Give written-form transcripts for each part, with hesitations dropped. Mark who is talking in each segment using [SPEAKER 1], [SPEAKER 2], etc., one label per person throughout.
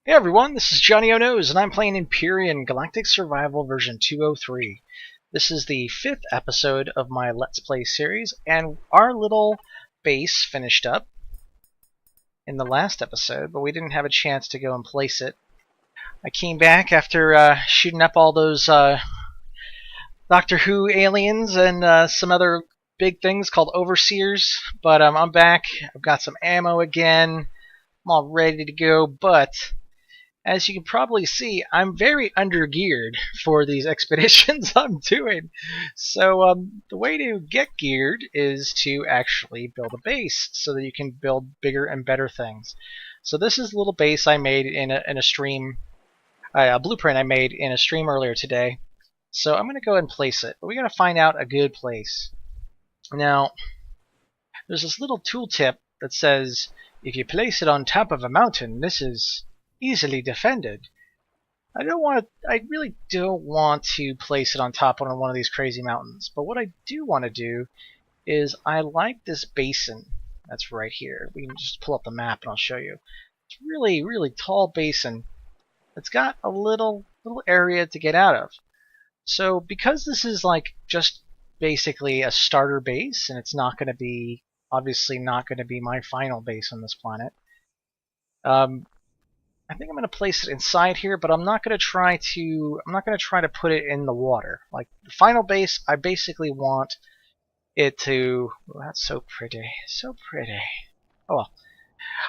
[SPEAKER 1] Hey everyone, this is Johnnyonoes, and I'm playing Empyrion Galactic Survival version 203. This is the 5th episode of my Let's Play series, and our little base finished up in the last episode, but we didn't have a chance to go and place it. I came back after shooting up all those Doctor Who aliens and some other big things called overseers, but I'm back. I've got some ammo again. I'm all ready to go, but as you can probably see, I'm very undergeared for these expeditions I'm doing. So the way to get geared is to actually build a base so that you can build bigger and better things. So this is a little base I made in a stream, a blueprint I made in a stream earlier today. So I'm going to go ahead and place it, but we got to find out a good place. Now, there's this little tooltip that says if you place it on top of a mountain, this is easily defended. I really don't want to place it on top of one of these crazy mountains. But what I do want to do is I like this basin that's right here. We can just pull up the map and I'll show you. It's really, really tall basin. It's got a little area to get out of. So because this is like just basically a starter base, and it's not going to be, obviously not going to be my final base on this planet, I think I'm going to place it inside here, but I'm not going to try to put it in the water. Like the final base, I basically want it to. Oh, that's so pretty, so pretty. Oh well,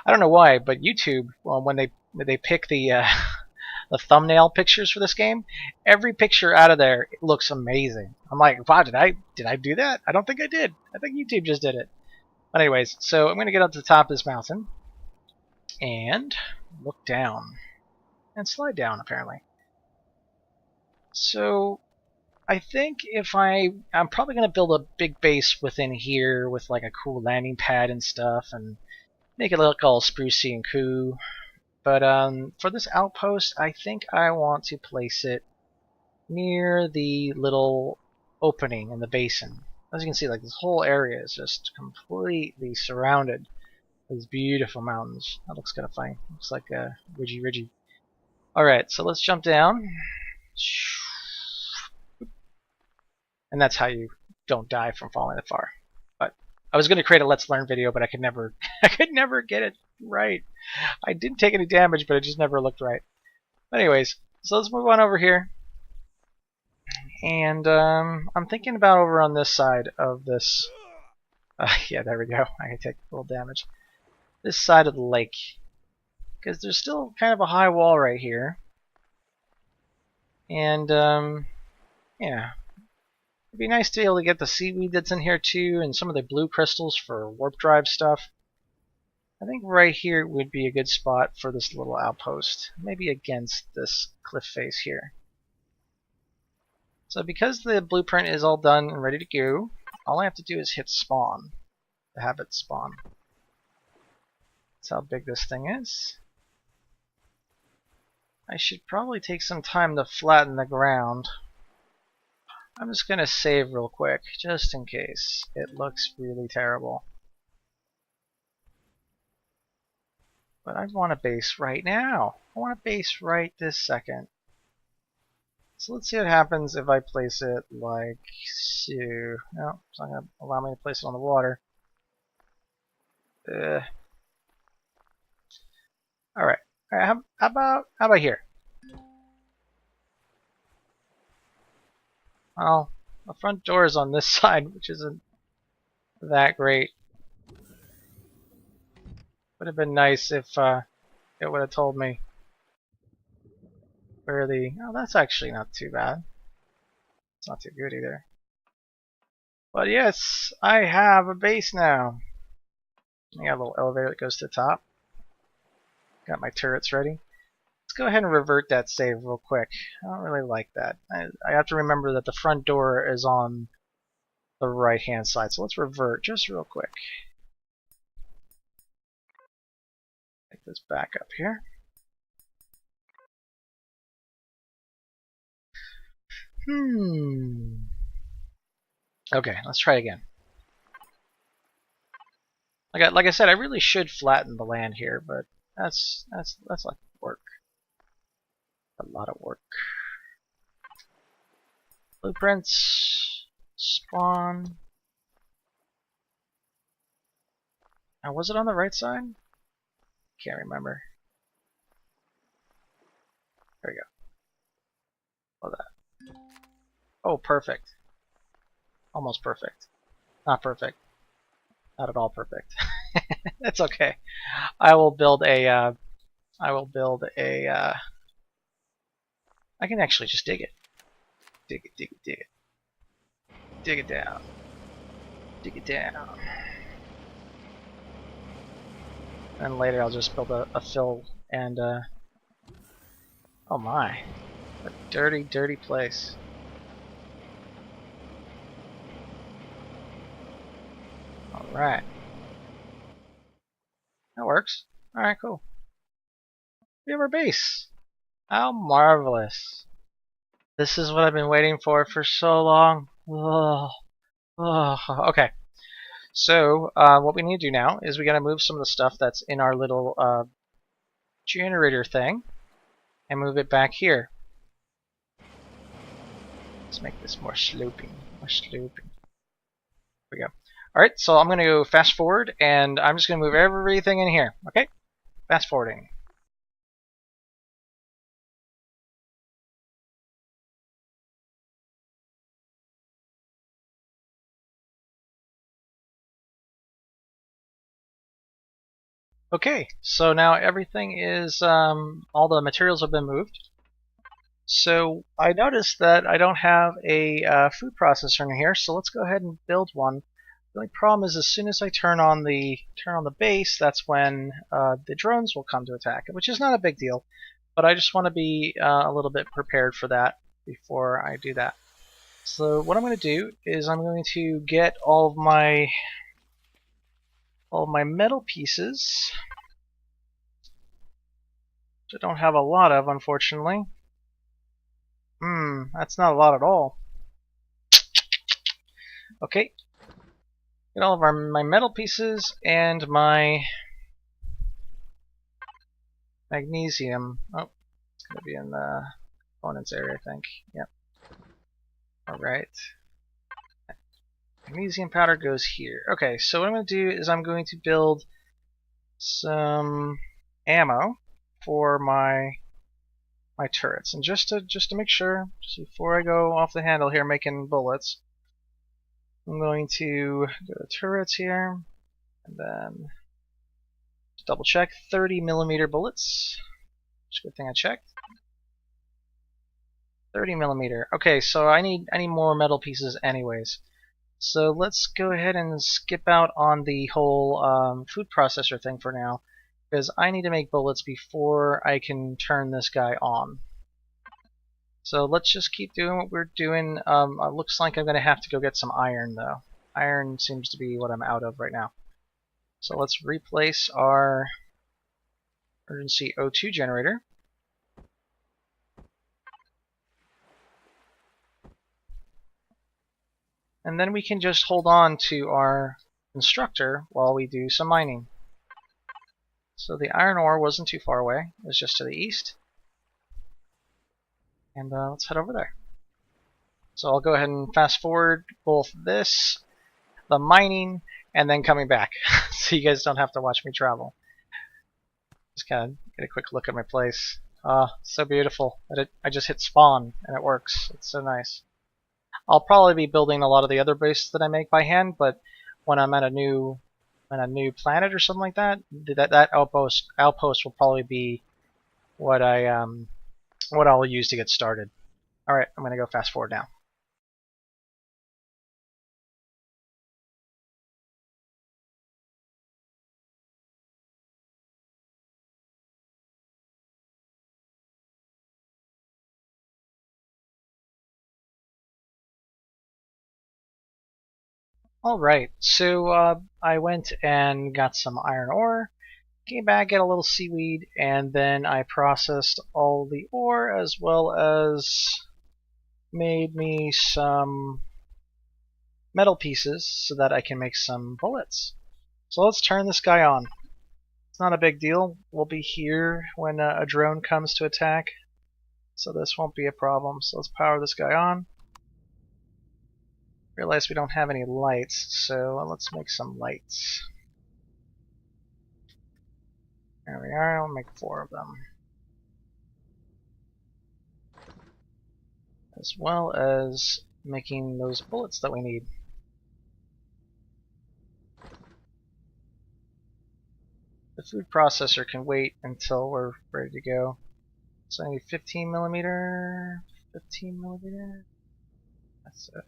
[SPEAKER 1] I don't know why, but YouTube, well, when they pick the the thumbnail pictures for this game, every picture out of there looks amazing. I'm like, wow, did I do that? I don't think I did. I think YouTube just did it. But anyways, so I'm going to get up to the top of this mountain and look down and slide down, apparently. So I think I'm probably going to build a big base within here with like a cool landing pad and stuff and make it look all sprucey and cool. But for this outpost, I think I want to place it near the little opening in the basin. As you can see, like this whole area is just completely surrounded. These beautiful mountains. That looks kind of funny. Looks like a ridgy. Alright, so let's jump down. And that's how you don't die from falling that far. But I was going to create a Let's Learn video, but I could never get it right. I didn't take any damage, but it just never looked right. But anyways, so let's move on over here. And I'm thinking about over on this side of this. Yeah, there we go. I can take a little damage. This side of the lake, because there's still kind of a high wall right here, and yeah, it'd be nice to be able to get the seaweed that's in here too, and some of the blue crystals for warp drive stuff. I think right here would be a good spot for this little outpost, maybe against this cliff face here. So because the blueprint is all done and ready to go, all I have to do is hit spawn to have it spawn. That's how big this thing is. I should probably take some time to flatten the ground. I'm just going to save real quick, just in case it looks really terrible. But I want a base right now. I want a base right this second. So let's see what happens if I place it like so. No, it's not going to allow me to place it on the water. Alright, how about here? Well, the front door is on this side, which isn't that great. Would have been nice if it would have told me where the. Oh, that's actually not too bad. It's not too good either. But yes, I have a base now. I got a little elevator that goes to the top. Got my turrets ready. Let's go ahead and revert that save real quick. I don't really like that. I have to remember that the front door is on the right hand side. So let's revert just real quick. Take this back up here. Okay, let's try again. Like I said, I really should flatten the land here, but that's like work. A lot of work. Blueprints. Spawn. Now, was it on the right side? Can't remember. There we go. Oh, that. Oh, perfect. Almost perfect. Not perfect. Not at all perfect. That's okay. I will build a. I can actually just dig it. Dig it, dig it, dig it. Dig it down. Dig it down. And later I'll just build a fill and oh my. A dirty, dirty place. Alright. That works. Alright, cool. We have our base. How marvelous. This is what I've been waiting for so long. Ugh. Ugh. Okay. So, what we need to do now is we gotta move some of the stuff that's in our little generator thing and move it back here. Let's make this more sloping. More sloping. There we go. Alright, so I'm gonna go fast forward and I'm just gonna move everything in here. Okay? Fast forwarding. Okay, so now everything is, all the materials have been moved. So I noticed that I don't have a food processor in here, so let's go ahead and build one. The only problem is as soon as I turn on the base, that's when the drones will come to attack, which is not a big deal. But I just want to be a little bit prepared for that before I do that. So what I'm going to do is I'm going to get all of my metal pieces, which I don't have a lot of, unfortunately. That's not a lot at all. Okay. Get all of my metal pieces and my magnesium. Oh, it's going to be in the components area, I think. Yep. Alright. Magnesium powder goes here. Okay, so what I'm going to do is I'm going to build some ammo for my turrets. And just to make sure, just before I go off the handle here making bullets, I'm going to go to turrets here, and then double check 30mm bullets. It's a good thing I checked. 30mm. Okay, so I need more metal pieces anyways. So let's go ahead and skip out on the whole food processor thing for now, because I need to make bullets before I can turn this guy on. So let's just keep doing what we're doing. It looks like I'm going to have to go get some iron, though. Iron seems to be what I'm out of right now. So let's replace our emergency O2 generator. And then we can just hold on to our constructor while we do some mining. So the iron ore wasn't too far away. It was just to the east. And let's head over there. So I'll go ahead and fast forward both this, the mining, and then coming back. So you guys don't have to watch me travel. Just kind of get a quick look at my place. So beautiful. I just hit spawn and it works. It's so nice. I'll probably be building a lot of the other bases that I make by hand, but when I'm at a new planet or something like that, that outpost will probably be what I'll use to get started. All right, I'm gonna go fast forward now. Alright, so I went and got some iron ore, came back, got a little seaweed, and then I processed all the ore as well as made me some metal pieces so that I can make some bullets. So let's turn this guy on. It's not a big deal. We'll be here when a drone comes to attack. so this won't be a problem. So let's power this guy on. Realize we don't have any lights, so let's make some lights. There we are. I'll make 4 of them. As well as making those bullets that we need. The food processor can wait until we're ready to go. So I need 15 millimeter. 15 millimeter. That's it.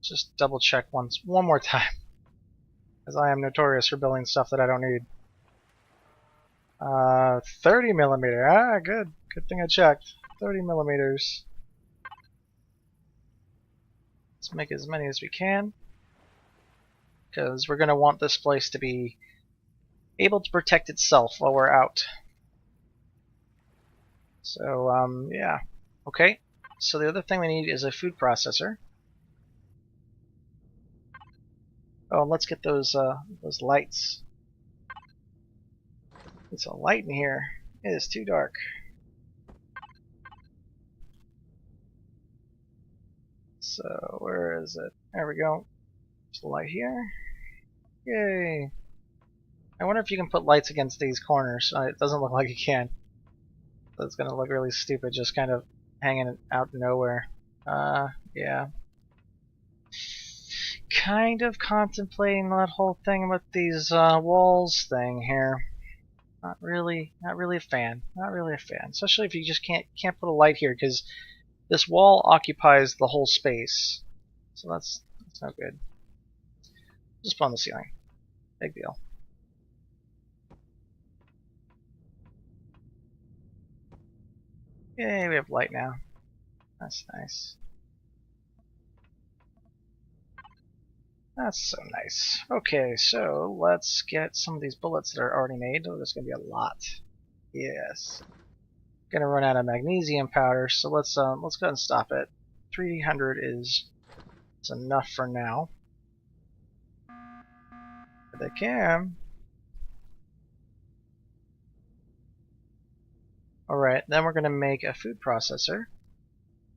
[SPEAKER 1] Just double check one more time, as I am notorious for building stuff that I don't need. 30 millimeter. Ah, good. Good thing I checked. 30 millimeters. Let's make as many as we can, because we're going to want this place to be able to protect itself while we're out. So, yeah. Okay. So the other thing we need is a food processor. Oh, let's get those lights. It's a light in here. It is too dark. So where is it? There we go. There's a light here. Yay! I wonder if you can put lights against these corners. It doesn't look like you can. That's gonna look really stupid, just kind of hanging out nowhere. Yeah. Kind of contemplating that whole thing with these walls thing here. Not really a fan. Not really a fan. Especially if you just can't put a light here, because this wall occupies the whole space. So that's no good. Just put on the ceiling. Big deal. Yay, we have light now. That's nice. That's so nice. Okay, so let's get some of these bullets that are already made. Oh, there's gonna be a lot. Yes. Gonna run out of magnesium powder, so let's go ahead and stop it. 300 is enough for now. If they can. Alright, then we're gonna make a food processor.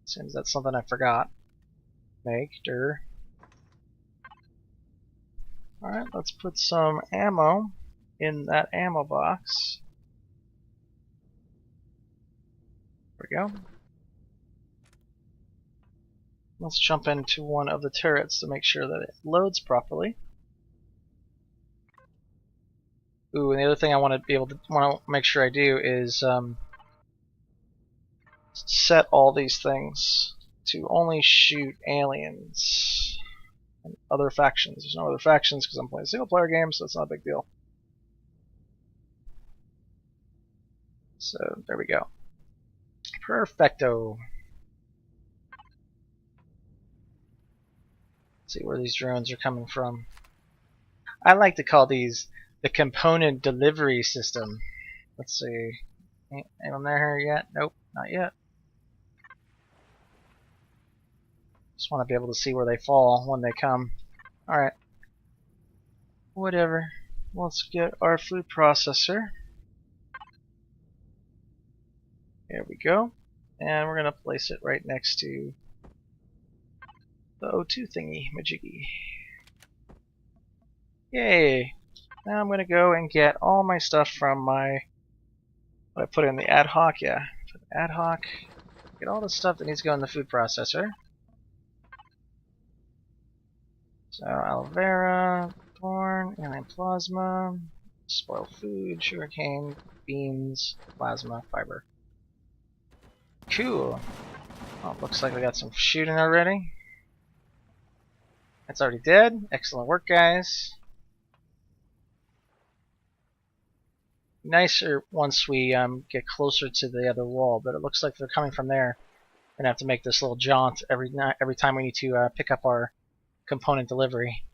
[SPEAKER 1] Seems that's something I forgot. Make dir. Alright, let's put some ammo in that ammo box. There we go. Let's jump into one of the turrets to make sure that it loads properly. Ooh, and the other thing I want to make sure I do is set all these things to only shoot aliens and other factions. There's no other factions because I'm playing a single player game, so it's not a big deal. So there we go. Perfecto. Let's see where these drones are coming from. I like to call these the component delivery system. Let's see. Anyone there yet? Nope, not yet. Just want to be able to see where they fall when they come. Alright. Whatever. Let's get our food processor. There we go. And we're going to place it right next to the O2 thingy, majiggy. Yay! Now I'm going to go and get all my stuff from my... what I put in the ad hoc, yeah. For the ad hoc, get all the stuff that needs to go in the food processor. So, aloe vera, thorn, alien plasma, spoiled food, sugarcane, beans, plasma, fiber. Cool. Oh, looks like we got some shooting already. It's already dead. Excellent work, guys. Nicer once we get closer to the other wall, but it looks like they're coming from there. We're gonna have to make this little jaunt every time we need to pick up our component delivery.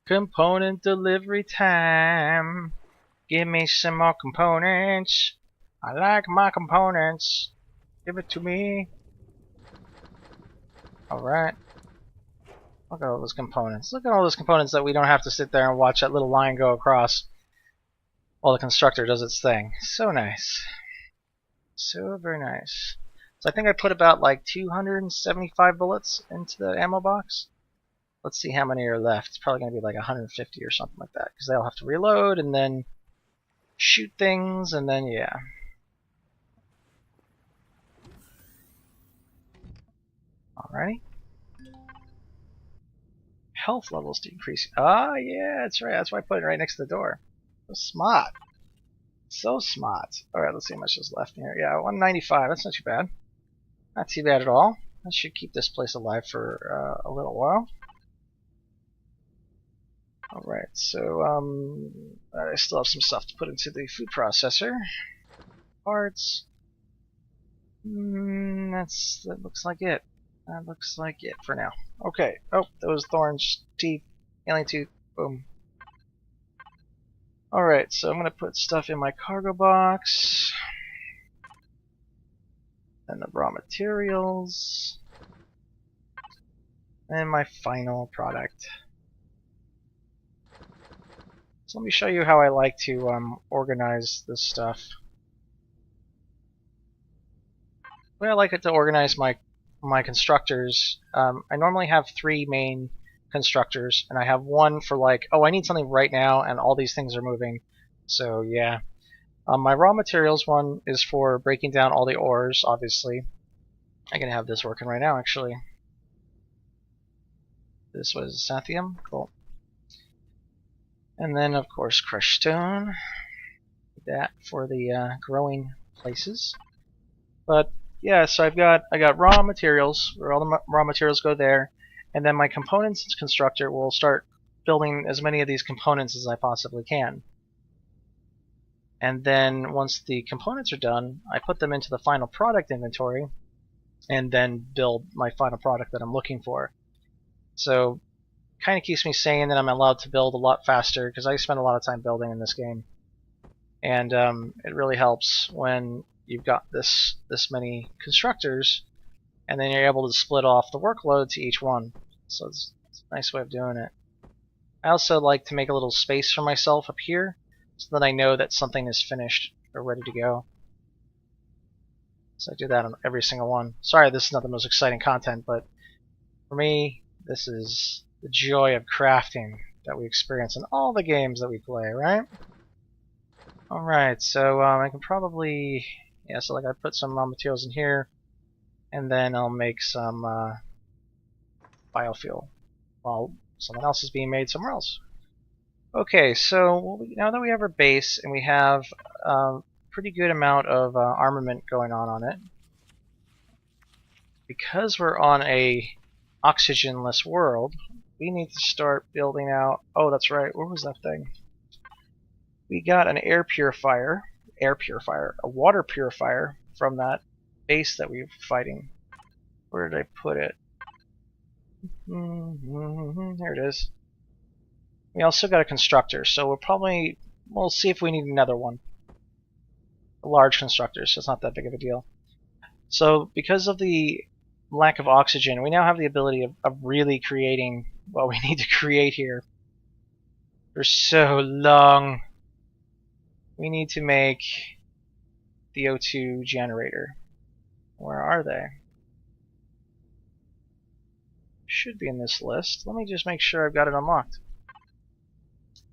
[SPEAKER 1] Component delivery time. Give me some more components. I like my components. Give it to me. Alright. Look at all those components. Look at all those components that we don't have to sit there and watch that little line go across. while the constructor does its thing. So nice. So very nice. So I think I put about like 275 bullets into the ammo box. Let's see how many are left. It's probably going to be like 150 or something like that, because they'll have to reload and then shoot things, and then yeah. Alrighty. Health levels decrease. Ah, yeah, that's right. That's why I put it right next to the door. So smart. So smart. Alright, let's see how much is left here. Yeah, 195. That's not too bad. Not too bad at all. That should keep this place alive for a little while. Alright, so I still have some stuff to put into the food processor. Parts. That looks like it. That looks like it for now. Okay. Oh, those thorns, teeth, alien tooth. Boom. Alright, so I'm going to put stuff in my cargo box. And the raw materials. And my final product. So let me show you how I like to organize this stuff. The way I like it to organize my constructors, I normally have 3 main constructors, and I have one for like, oh, I need something right now, and all these things are moving. So yeah. My raw materials one is for breaking down all the ores, obviously. I can have this working right now, actually. This was Sathium. Cool. And then, of course, crushed stone. That for the growing places. But yeah, so I got raw materials, where all the raw materials go there, and then my components constructor will start building as many of these components as I possibly can. And then once the components are done, I put them into the final product inventory, and then build my final product that I'm looking for. So kind of keeps me sane that I'm allowed to build a lot faster, because I spend a lot of time building in this game. And it really helps when you've got this many constructors, and then you're able to split off the workload to each one. So it's a nice way of doing it. I also like to make a little space for myself up here, so that I know that something is finished or ready to go. So I do that on every single one. Sorry, this is not the most exciting content, but for me, this is the joy of crafting that we experience in all the games that we play, right? Alright, so I can probably, yeah, so like I put some raw materials in here, and then I'll make some biofuel while something else is being made somewhere else. Okay, so now that we have our base and we have a pretty good amount of armament going on it, because we're on a oxygenless world, we need to start building out. Oh, that's right. Where was that thing? We got an air purifier, a water purifier from that base that we were fighting. Where did I put it? There it is. We also got a constructor, so we'll see if we need another one. A large constructor, so it's not that big of a deal. So because of the lack of oxygen, we now have the ability of really creating what we need to create here. For so long. We need to make the O2 generator. Where are they? Should be in this list. Let me just make sure I've got it unlocked.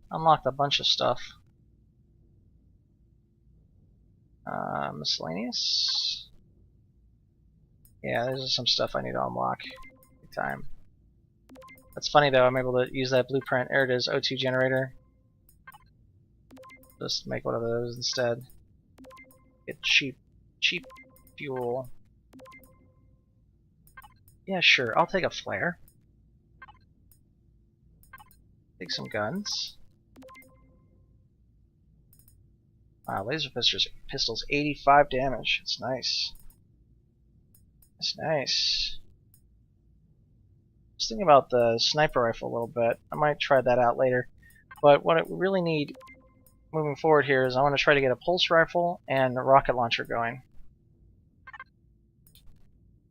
[SPEAKER 1] Unlocked a bunch of stuff. Miscellaneous. Yeah, there's some stuff I need to unlock. Big time. That's funny though, I'm able to use that blueprint. There it is, O2 generator. Just make one of those instead. Get cheap fuel. Yeah, sure, I'll take a flare. Take some guns. Laser pistols, 85 damage. It's nice. It's nice. Just thinking about the sniper rifle a little bit. I might try that out later. But what I really need moving forward here is I want to try to get a pulse rifle and a rocket launcher going.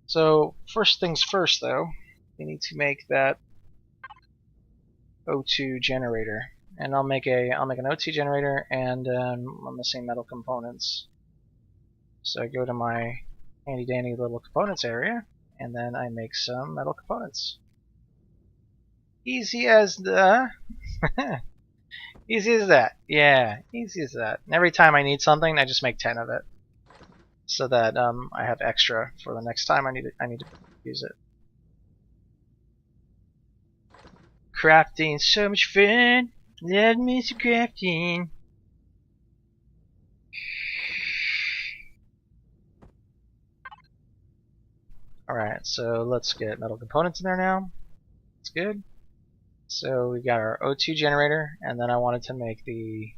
[SPEAKER 1] So first things first though, we need to make that O2 generator. and I'll make an O2 generator, and I'm missing metal components. So I go to my handy dandy little components area, and then I make some metal components. Easy as the easy as that. Yeah, easy as that. And every time I need something, I just make 10 of it, so that I have extra for the next time I need to use it. Crafting, so much fun. Love me some crafting. Alright, so let's get metal components in there now. That's good. So we got our O2 generator, and then I wanted to make the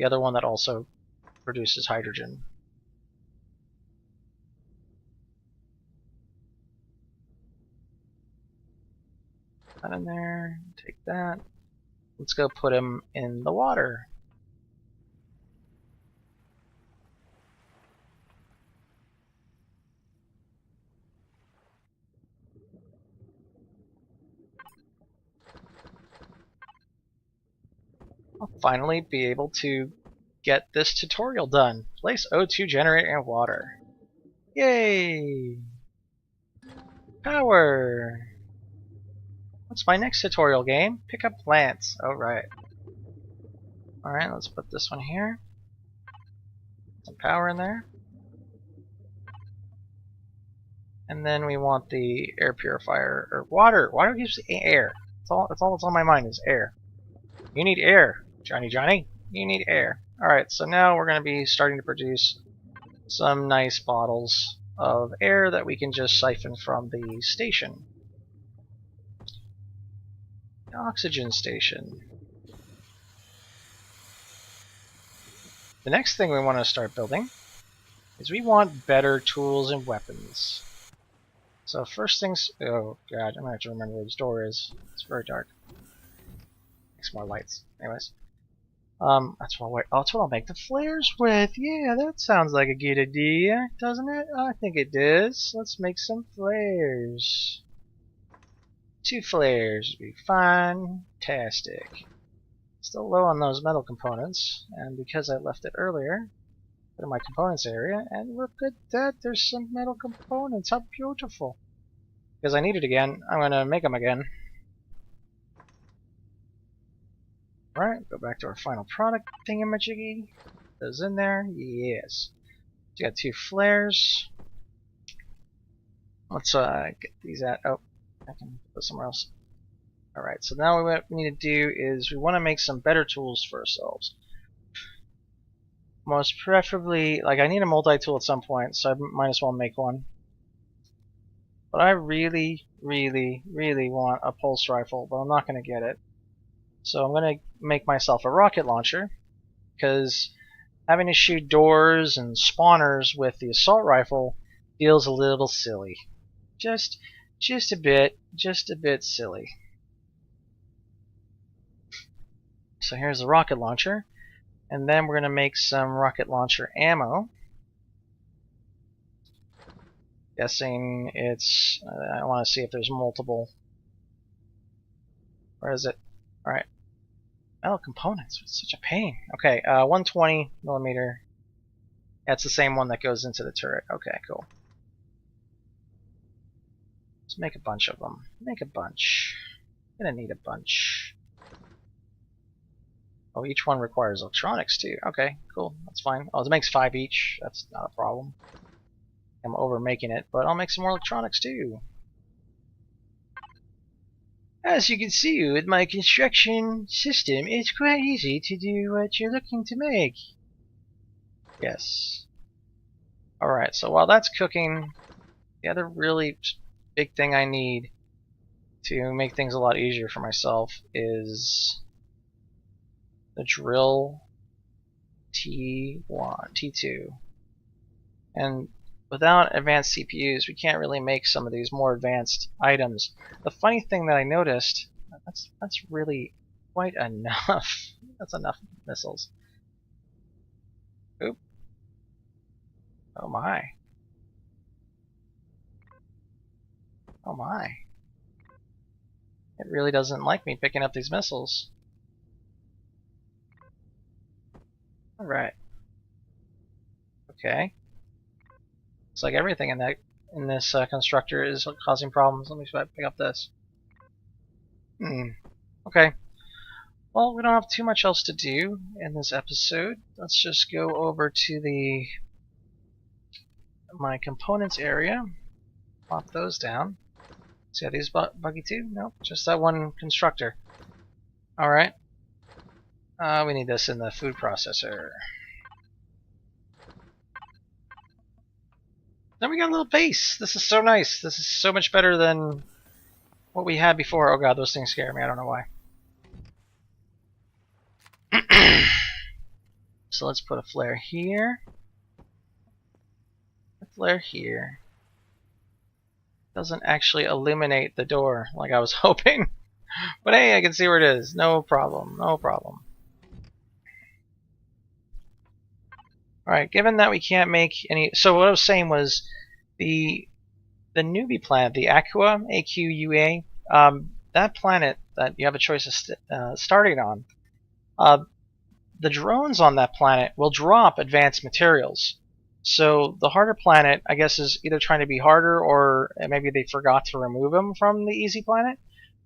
[SPEAKER 1] other one that also produces hydrogen. That in there, take that. Let's go put him in the water. I'll finally be able to get this tutorial done. Place O2 generator in water. Yay! Power! What's my next tutorial game? Pick up plants. Alright. Alright, let's put this one here. Some power in there. And then we want the air purifier, or water. Water gives air. That's all that's on my mind is air. You need air, Johnny. You need air. Alright, so now we're going to be starting to produce some nice bottles of air that we can just siphon from the station. The oxygen station. The next thing we want to start building is we want better tools and weapons. So first things, oh god, I'm going to have to remember where this door is. It's very dark. Makes more lights. Anyways. That's what I'll make the flares with. Yeah, that sounds like a good idea, doesn't it? I think it does. Let's make some flares. 2 flares would be fantastic. Still low on those metal components, and because I left it earlier, put in my components area, and look at that, there's some metal components. How beautiful. Because I need it again, I'm going to make them again. Alright, go back to our final product thingamajiggy. Those in there? Yes. So got 2 flares. Let's get these out. Oh, I can put somewhere else. Alright, so now what we need to do is we want to make some better tools for ourselves. Most preferably, like I need a multi-tool at some point, so I might as well make one. But I really want a pulse rifle, but I'm not going to get it. So I'm going to make myself a rocket launcher, because having to shoot doors and spawners with the assault rifle feels a little silly. Just a bit silly. So here's the rocket launcher, and then we're going to make some rocket launcher ammo. Guessing it's, I want to see if there's multiple. Where is it? Alright. Metal components, it's such a pain. Okay, 120 millimeter. That's the same one that goes into the turret. Okay, cool. Let's make a bunch of them. Make a bunch. I'm gonna need a bunch. Oh, each one requires electronics too. Okay, cool. That's fine. Oh, it makes 5 each. That's not a problem. I'm over making it, but I'll make some more electronics too. As you can see with my construction system, it's quite easy to do what you're looking to make. Yes. Alright, so while that's cooking, the other really big thing I need to make things a lot easier for myself is the drill T1, T2. And without advanced CPUs, we can't really make some of these more advanced items. The funny thing that I noticed, that's really quite enough. That's enough missiles. Oop. Oh my. Oh my. It really doesn't like me picking up these missiles. Alright. Okay. It's like everything in this constructor is causing problems. Let me pick up this. Okay. Well, we don't have too much else to do in this episode. Let's just go over to my components area. Plop those down. See how these buggy too? Nope, just that one constructor. Alright. We need this in the food processor. Then we got a little base. This is so nice. This is so much better than what we had before. Oh god, those things scare me. I don't know why. So let's put a flare here. A flare here. Doesn't actually illuminate the door like I was hoping. But hey, I can see where it is. No problem. No problem. Alright, given that we can't make any... So what I was saying was the newbie planet, the Aqua, AQUA, that planet that you have a choice of starting on, the drones on that planet will drop advanced materials. So the harder planet, I guess, is either trying to be harder or maybe they forgot to remove them from the easy planet.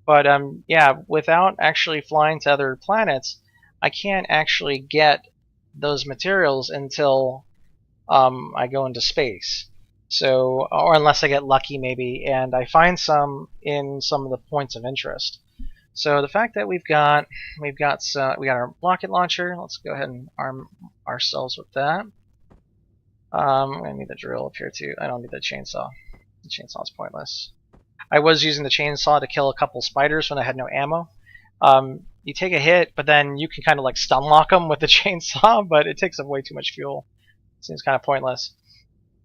[SPEAKER 1] But yeah, without actually flying to other planets, I can't actually get those materials until I go into space. So, or unless I get lucky maybe, and I find some in some of the points of interest. So the fact that we got our rocket launcher. Let's go ahead and arm ourselves with that. I'm gonna need the drill up here too. I don't need the chainsaw. The chainsaw's pointless. I was using the chainsaw to kill a couple spiders when I had no ammo. You take a hit, but then you can kind of like stun lock them with the chainsaw, but it takes up way too much fuel. Seems kind of pointless.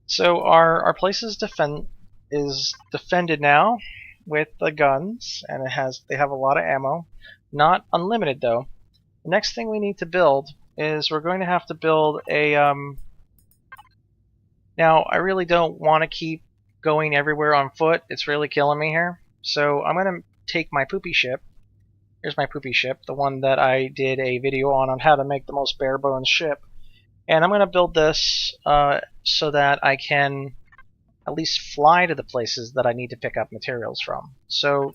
[SPEAKER 1] So our place is defended now with the guns, and they have a lot of ammo. Not unlimited though. The next thing we need to build is we're going to have to build a Now I really don't want to keep going everywhere on foot. It's really killing me here. So I'm going to take my poopy ship. Here's my poopy ship, the one that I did a video on how to make the most bare bones ship. And I'm going to build this so that I can at least fly to the places that I need to pick up materials from. So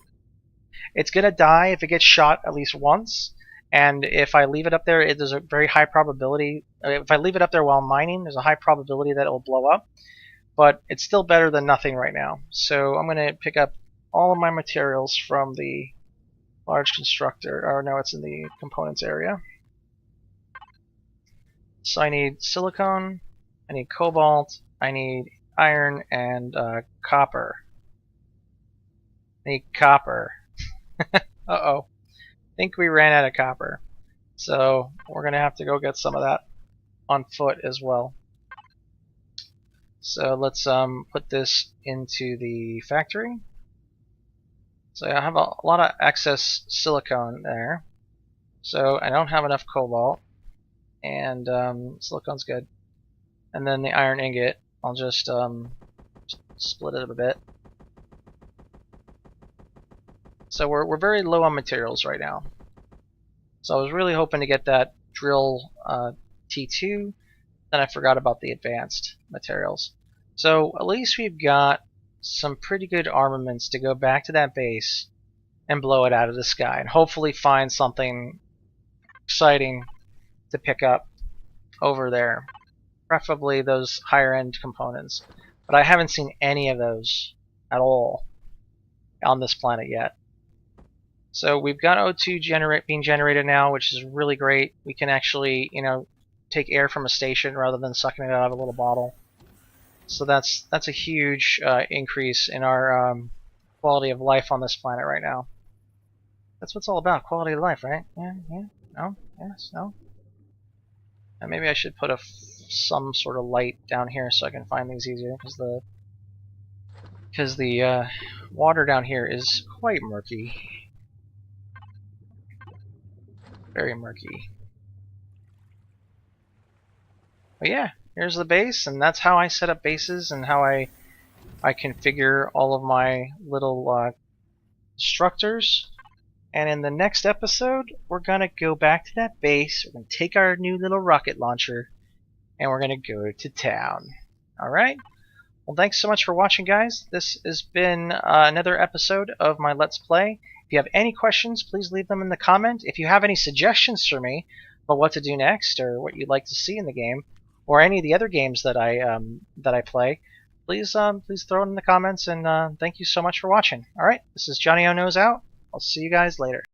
[SPEAKER 1] it's going to die if it gets shot at least once. And if I leave it up there, there's a very high probability. If I leave it up there while mining, there's a high probability that it will blow up. But it's still better than nothing right now. So I'm going to pick up all of my materials from the large constructor. Or no, it's in the components area. So I need silicone, I need cobalt, I need iron, and copper. I need copper. Uh-oh. I think we ran out of copper. So we're going to have to go get some of that on foot as well. So let's put this into the factory. So I have a lot of excess silicone there. So I don't have enough cobalt. And silicone's good. And then the iron ingot, I'll just split it a bit. So we're very low on materials right now. So I was really hoping to get that drill T2, then I forgot about the advanced materials. So at least we've got some pretty good armaments to go back to that base and blow it out of the sky and hopefully find something exciting to pick up over there. Preferably those higher end components. But I haven't seen any of those at all on this planet yet. So we've got O2 being generated now, which is really great. We can actually, take air from a station rather than sucking it out of a little bottle. So that's a huge increase in our quality of life on this planet right now. That's what it's all about, quality of life, right? Yeah, no, yes, no. And maybe I should put some sort of light down here so I can find these easier, because the water down here is quite murky. Very murky. But yeah, here's the base, and that's how I set up bases and how I configure all of my little structures. And in the next episode, we're going to go back to that base. We're going to take our new little rocket launcher, and we're going to go to town. Alright? Well, thanks so much for watching, guys. This has been another episode of my Let's Play. If you have any questions, please leave them in the comment. If you have any suggestions for me about what to do next, or what you'd like to see in the game, or any of the other games that I play, please throw it in the comments. And thank you so much for watching. All right, this is Johnnyonoes out. I'll see you guys later.